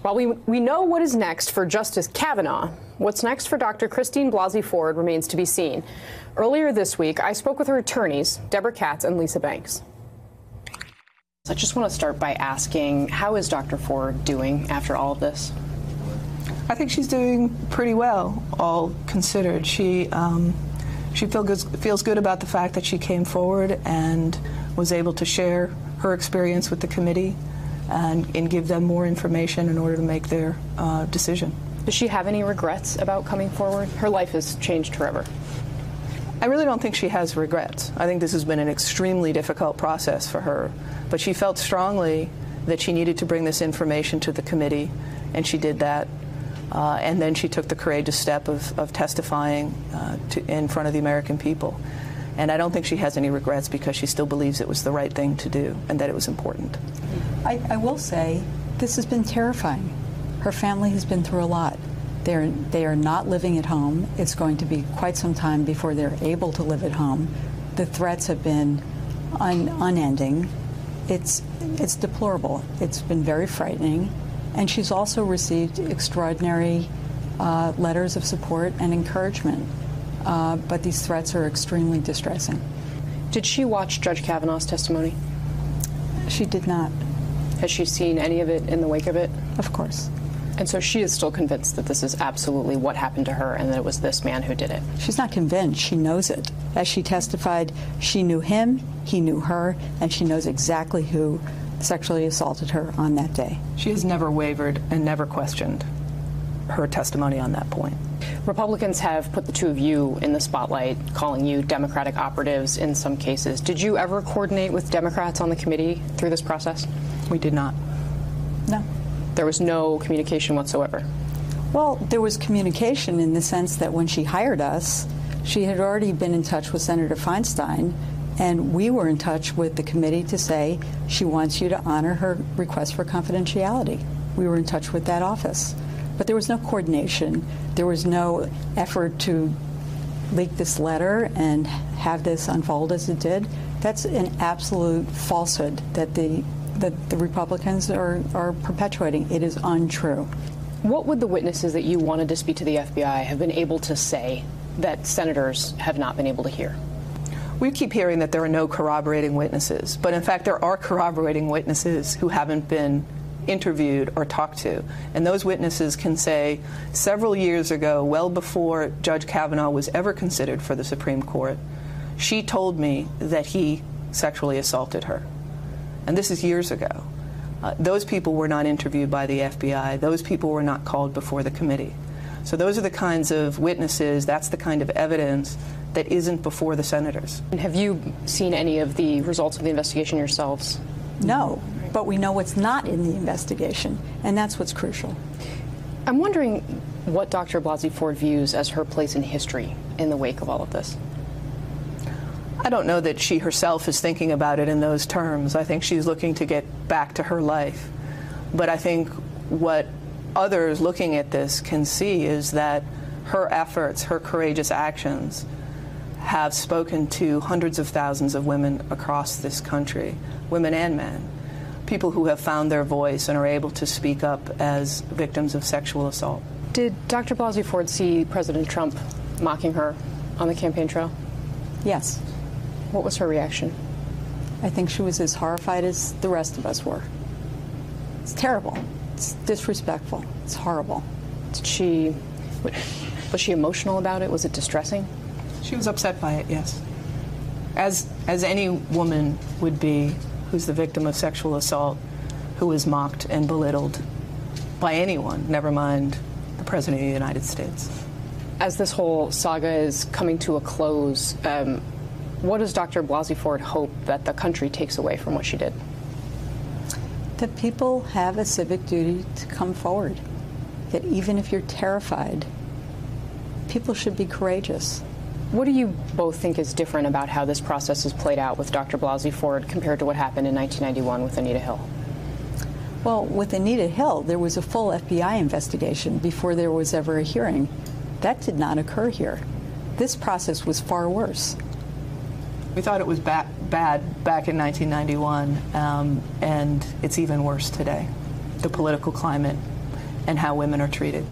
While we know what is next for Justice Kavanaugh, what's next for Dr. Christine Blasey Ford remains to be seen. Earlier this week, I spoke with her attorneys, Deborah Katz and Lisa Banks. I just want to start by asking, how is Dr. Ford doing after all of this? I think she's doing pretty well, all considered. She feels good about the fact that she came forward and was able to share her experience with the committee and give them more information in order to make their decision. Does she have any regrets about coming forward? Her life has changed forever. I really don't think she has regrets. I think this has been an extremely difficult process for her, but she felt strongly that she needed to bring this information to the committee, and she did that. And then she took the courageous step of testifying in front of the American people. And I don't think she has any regrets because she still believes it was the right thing to do and that it was important. I will say this has been terrifying. Her family has been through a lot. They are not living at home. It's going to be quite some time before they're able to live at home. The threats have been unending. It's deplorable. It's been very frightening. And she's also received extraordinary letters of support and encouragement. But these threats are extremely distressing. Did she watch Judge Kavanaugh's testimony? She did not. Has she seen any of it in the wake of it? Of course. And so she is still convinced that this is absolutely what happened to her and that it was this man who did it? She's not convinced. She knows it. As she testified, she knew him, he knew her, and she knows exactly who sexually assaulted her on that day. She has never wavered and never questioned her testimony on that point. Republicans have put the two of you in the spotlight, calling you Democratic operatives in some cases. Did you ever coordinate with Democrats on the committee through this process? We did not. No. There was no communication whatsoever? Well, there was communication in the sense that when she hired us, she had already been in touch with Senator Feinstein, and we were in touch with the committee to say she wants you to honor her request for confidentiality. We were in touch with that office. But there was no coordination. There was no effort to leak this letter and have this unfold as it did. That's an absolute falsehood that the Republicans are perpetuating. It is untrue. What would the witnesses that you wanted to speak to the FBI have been able to say that senators have not been able to hear? We keep hearing that there are no corroborating witnesses, but in fact there are corroborating witnesses who haven't been interviewed or talked to. And those witnesses can say, several years ago, well before Judge Kavanaugh was ever considered for the Supreme Court, she told me that he sexually assaulted her. And this is years ago. Those people were not interviewed by the FBI. Those people were not called before the committee. So those are the kinds of witnesses, that's the kind of evidence that isn't before the senators. And have you seen any of the results of the investigation yourselves? No, but we know what's not in the investigation, and that's what's crucial. I'm wondering what Dr. Blasey Ford views as her place in history in the wake of all of this. I don't know that she herself is thinking about it in those terms. I think she's looking to get back to her life. But I think what others looking at this can see is that her efforts, her courageous actions, have spoken to hundreds of thousands of women across this country, women and men, people who have found their voice and are able to speak up as victims of sexual assault. Did Dr. Blasey Ford see President Trump mocking her on the campaign trail? Yes. What was her reaction? I think she was as horrified as the rest of us were. It's terrible. It's disrespectful. It's horrible. Was she emotional about it? Was it distressing? She was upset by it, yes. As any woman would be who's the victim of sexual assault, who is mocked and belittled by anyone, never mind the President of the United States. As this whole saga is coming to a close, what does Dr. Blasey Ford hope that the country takes away from what she did? That people have a civic duty to come forward. That even if you're terrified, people should be courageous. What do you both think is different about how this process has played out with Dr. Blasey Ford compared to what happened in 1991 with Anita Hill? Well, with Anita Hill, there was a full FBI investigation before there was ever a hearing. That did not occur here. This process was far worse. We thought it was bad back in 1991, and it's even worse today. The political climate and how women are treated.